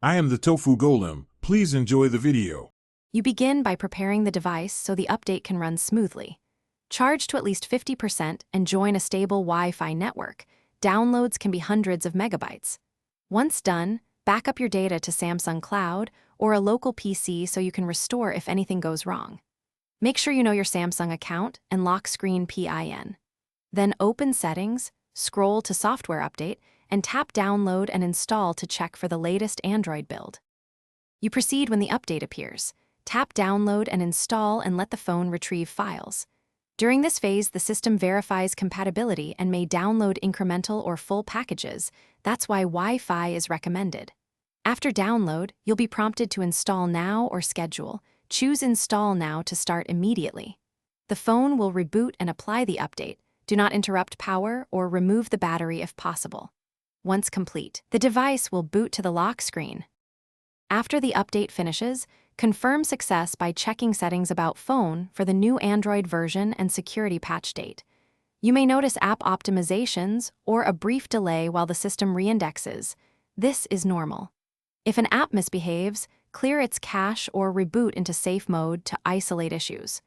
I am the Tofu Golem. Please enjoy the video. You begin by preparing the device so the update can run smoothly. Charge to at least 50% and join a stable Wi-Fi network. Downloads can be hundreds of megabytes. Once done, back up your data to Samsung Cloud or a local PC so you can restore if anything goes wrong. Make sure you know your Samsung account and lock screen PIN. Then open Settings, scroll to Software Update, and tap Download and Install to check for the latest Android build. You proceed when the update appears. Tap Download and Install and let the phone retrieve files. During this phase, the system verifies compatibility and may download incremental or full packages. That's why Wi-Fi is recommended. After download, you'll be prompted to install now or schedule. Choose Install Now to start immediately. The phone will reboot and apply the update. Do not interrupt power or remove the battery if possible. Once complete, the device will boot to the lock screen. After the update finishes, confirm success by checking settings about phone for the new Android version and security patch date. You may notice app optimizations or a brief delay while the system reindexes. This is normal. If an app misbehaves, clear its cache or reboot into safe mode to isolate issues.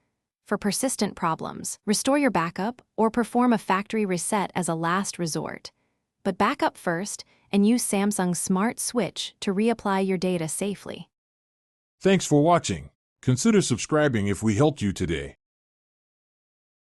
For persistent problems, restore your backup or perform a factory reset as a last resort. But back up first and use Samsung's Smart Switch to reapply your data safely. Thanks for watching. Consider subscribing if we helped you today.